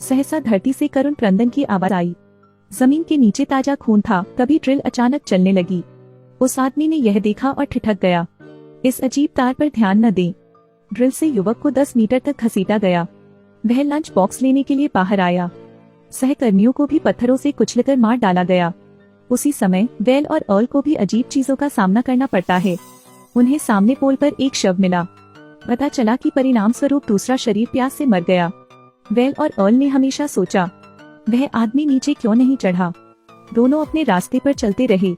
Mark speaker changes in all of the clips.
Speaker 1: सहसा धरती से करुण क्रंदन की आवाज आई। जमीन के नीचे ताजा खून था। तभी ड्रिल अचानक चलने लगी। उस आदमी ने यह देखा और ठिठक गया। इस अजीब तार पर ध्यान न दें। ड्रिल से युवक को 10 मीटर तक घसीटा गया। वह लंच बॉक्स लेने के लिए बाहर आया। सहकर्मियों को भी पत्थरों से कुचलकर मार डाला गया। उसी समय वेल और अर्ल को भी अजीब चीजों का सामना करना पड़ता है। उन्हें सामने पोल पर एक शव मिला। पता चला कि परिणाम स्वरूप दूसरा शरीर प्यास से मर गया। वेल और अर्ल ने हमेशा सोचा, वह आदमी नीचे क्यों नहीं चढ़ा। दोनों अपने रास्ते पर चलते रहे।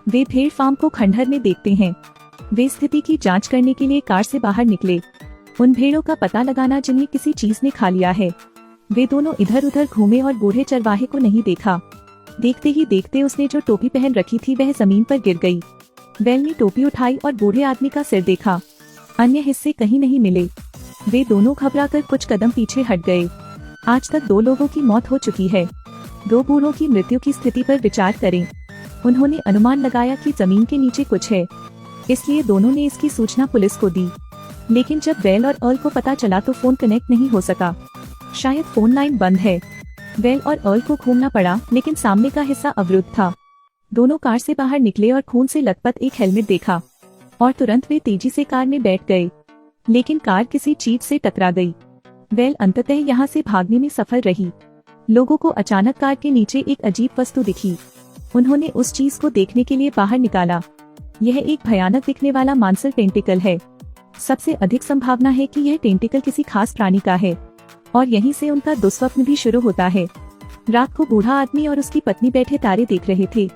Speaker 1: वे भेड़ फार्म को खंडहर में देखते हैं। वे स्थिति की जांच करने के लिए कार से बाहर निकले। उन भेड़ों का पता लगाना जिन्हें किसी चीज ने खा लिया है। वे दोनों इधर उधर घूमे और बूढ़े चरवाहे को नहीं देखा। देखते ही देखते उसने जो टोपी पहन रखी थी वह जमीन पर गिर गई। वेल ने टोपी उठाई और बूढ़े आदमी का सिर देखा। अन्य हिस्से कहीं नहीं मिले। वे दोनों घबराकर कुछ कदम पीछे हट गए। आज तक 2 लोगों की मौत हो चुकी है। 2 बूढ़ों की मृत्यु की स्थिति पर विचार करें। उन्होंने अनुमान लगाया कि जमीन के नीचे कुछ है, इसलिए दोनों ने इसकी सूचना पुलिस को दी। लेकिन जब वेल और अर्ल को पता चला तो फोन कनेक्ट नहीं हो सका। शायद फोन लाइन बंद है। वेल और अर्ल को घूमना पड़ा, लेकिन सामने का हिस्सा अवरुद्ध था। दोनों कार से बाहर निकले और खून से लथपथ एक हेलमेट देखा और तुरंत वे तेजी से कार में बैठ गए। लेकिन कार किसी चीज से टकरा गई। वेल अंततः यहाँ से भागने में सफल रही। लोगों को अचानक कार के नीचे एक अजीब वस्तु दिखी। उन्होंने उस चीज को देखने के लिए बाहर निकाला। यह एक भयानक दिखने वाला मांसल टेंटिकल है। सबसे अधिक संभावना है कि यह टेंटिकल किसी खास प्राणी का है और यहीं से उनका दुस्वप्न भी शुरू होता है। रात को बूढ़ा आदमी और उसकी पत्नी बैठे तारे देख रहे थे,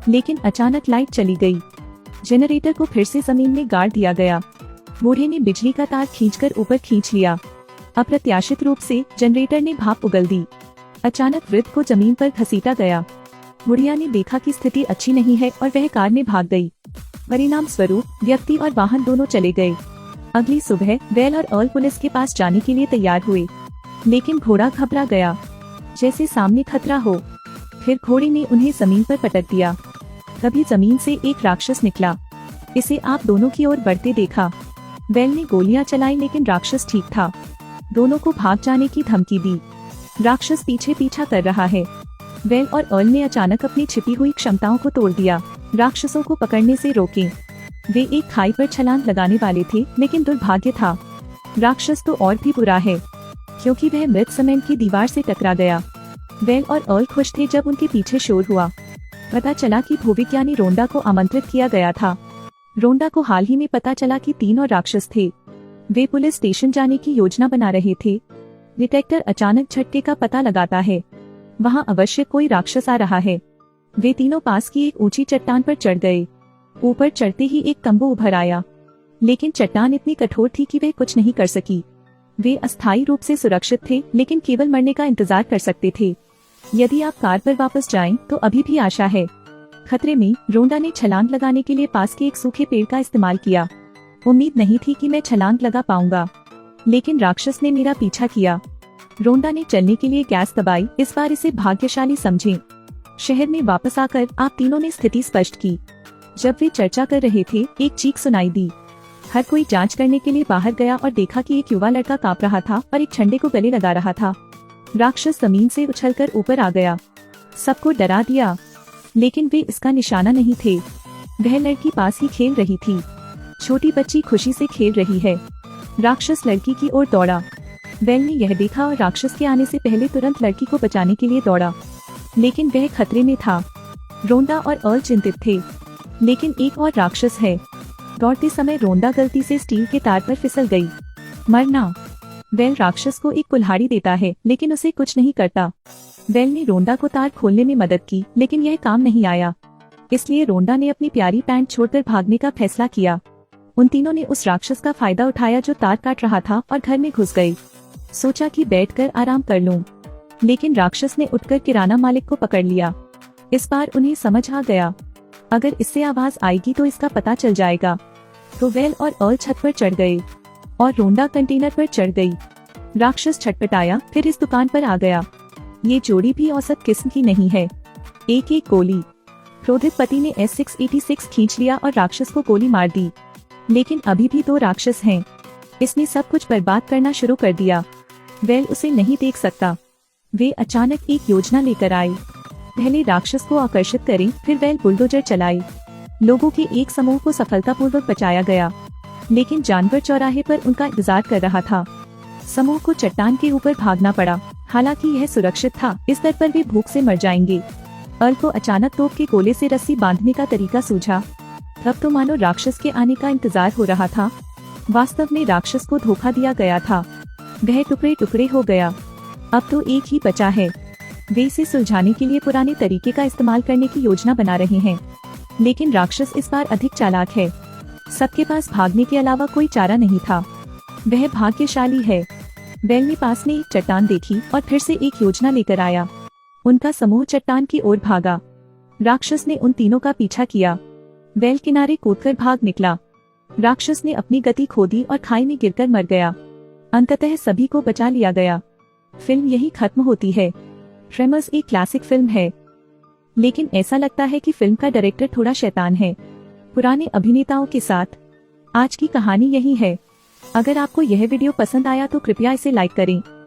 Speaker 1: लेकिन अचानक लाइट चली गई। जनरेटर को फिर से जमीन में गाड़ दिया गया। बूढ़े ने बिजली का तार खींचकर ऊपर खींच लिया। अप्रत्याशित रूप से जनरेटर ने भाप उगल दी। अचानक वृद्ध को जमीन पर घसीटा गया। बुढ़िया ने देखा कि स्थिति अच्छी नहीं है और वह कार में भाग गई। परिणाम स्वरूप व्यक्ति और वाहन दोनों चले गए। अगली सुबह वेल और अर्ल पुलिस के पास जाने के लिए तैयार हुए, लेकिन घोड़ा घबरा गया, जैसे सामने खतरा हो। फिर घोड़े ने उन्हें जमीन पर पटक दिया। तभी जमीन से एक राक्षस निकला। इसे आप दोनों की ओर बढ़ते देखा। वेल ने गोलियां चलाई, लेकिन राक्षस ठीक था। दोनों को भाग जाने की धमकी दी। राक्षस पीछे पीछा कर रहा है। वेल और अर्ल ने अचानक अपनी छिपी हुई क्षमताओं को तोड़ दिया। राक्षसों को पकड़ने से रोके। वे एक खाई पर छलांग लगाने वाले थे, लेकिन दुर्भाग्य था, राक्षस तो और भी बुरा है, क्योंकि वह मृत सीमेंट की दीवार से टकरा गया। वेल और अर्ल खुश थे जब उनके पीछे शोर हुआ। पता चला कि भूविज्ञानी रोंडा को आमंत्रित किया गया था। रोंडा को हाल ही में पता चला कि 3 और राक्षस थे। वे पुलिस स्टेशन जाने की योजना बना रहे थे। डिटेक्टर अचानक झटके का पता लगाता है। वहाँ अवश्य कोई राक्षस आ रहा है। वे तीनों पास की एक ऊंची चट्टान पर चढ़ गए। ऊपर चढ़ते ही एक तंबू उभर आया, लेकिन चट्टान इतनी कठोर थी कि वे कुछ नहीं कर सकी। वे अस्थायी रूप से सुरक्षित थे, लेकिन केवल मरने का इंतजार कर सकते थे। यदि आप कार पर वापस जाएं, तो अभी भी आशा है। खतरे में रोंडा ने छलांग लगाने के लिए पास के एक सूखे पेड़ का इस्तेमाल किया। उम्मीद नहीं थी कि मैं छलांग लगा पाऊंगा, लेकिन राक्षस ने मेरा पीछा किया। रोंडा ने चलने के लिए गैस दबाई। इस बार इसे भाग्यशाली समझें। शहर में वापस आकर आप तीनों ने स्थिति स्पष्ट की। जब वे चर्चा कर रहे थे, एक चीख सुनाई दी। हर कोई जांच करने के लिए बाहर गया और देखा कि एक युवा लड़का कांप रहा था और एक झंडे को गले लगा रहा था। राक्षस जमीन से उछलकर ऊपर आ गया। सबको डरा दिया, लेकिन वे इसका निशाना नहीं थे। वह लड़की पास ही खेल रही थी। छोटी बच्ची खुशी से खेल रही है। राक्षस लड़की की ओर दौड़ा। वेल ने यह देखा और राक्षस के आने से पहले तुरंत लड़की को बचाने के लिए दौड़ा, लेकिन वह खतरे में था। रोंडा और अर्ल चिंतित थे, लेकिन एक और राक्षस है। दौड़ते समय रोंडा गलती से स्टील के तार पर फिसल गई। मरना। वेल राक्षस को एक कुल्हाड़ी देता है, लेकिन उसे कुछ नहीं करता। वेल ने रोंडा को तार खोलने में मदद की, लेकिन यह काम नहीं आया। इसलिए रोंडा ने अपनी प्यारी पैंट छोड़कर भागने का फैसला किया। उन तीनों ने उस राक्षस का फायदा उठाया जो तार काट रहा था और घर में घुस गए। सोचा कि बैठकर आराम कर लूं, लेकिन राक्षस ने उठकर किराना मालिक को पकड़ लिया। इस बार उन्हें समझ आ गया, अगर इससे आवाज आएगी तो इसका पता चल जाएगा। तो वेल और अर्ल छत पर चढ़ गए और रोंडा कंटेनर पर चढ़ गई। राक्षस छटपटाया, फिर इस दुकान पर आ गया। ये जोड़ी भी औसत किस्म की नहीं है। एक एक गोली। क्रोधित पति ने S686 खींच लिया और राक्षस को गोली मार दी, लेकिन अभी भी 2 राक्षस हैं। इसने सब कुछ बर्बाद करना शुरू कर दिया। वेल उसे नहीं देख सकता। वे अचानक एक योजना लेकर आए। पहले राक्षस को आकर्षित करें, फिर बैल बुलडोजर चलाए। लोगों के एक समूह को सफलतापूर्वक बचाया गया, लेकिन जानवर चौराहे पर उनका इंतजार कर रहा था। समूह को चट्टान के ऊपर भागना पड़ा। हालांकि यह सुरक्षित था, इस दर पर वे भूख से मर जाएंगे। अर्ल को अचानक तोप के गोले से रस्सी बांधने का तरीका सूझा। तब तो मानो राक्षस के आने का इंतजार हो रहा था। वास्तव में राक्षस को धोखा दिया गया था। वह टुकड़े टुकड़े हो गया। अब तो एक ही बचा है। वे इसे सुलझाने के लिए पुराने तरीके का इस्तेमाल करने की योजना बना रहे हैं, लेकिन राक्षस इस बार अधिक चालाक है। सबके पास भागने के अलावा कोई चारा नहीं था। वह भाग्यशाली है। बैल ने पास में एक चट्टान देखी और फिर से एक योजना लेकर आया। उनका समूह चट्टान की ओर भागा। राक्षस ने उन तीनों का पीछा किया। बैल किनारे कूदकर भाग निकला। राक्षस ने अपनी गति खो दी और खाई में गिरकर मर गया। अंततः सभी को बचा लिया गया। फिल्म यही खत्म होती है। ट्रेमर्स एक क्लासिक फिल्म है, लेकिन ऐसा लगता है कि फिल्म का डायरेक्टर थोड़ा शैतान है। पुराने अभिनेताओं के साथ आज की कहानी यही है। अगर आपको यह वीडियो पसंद आया तो कृपया इसे लाइक करें।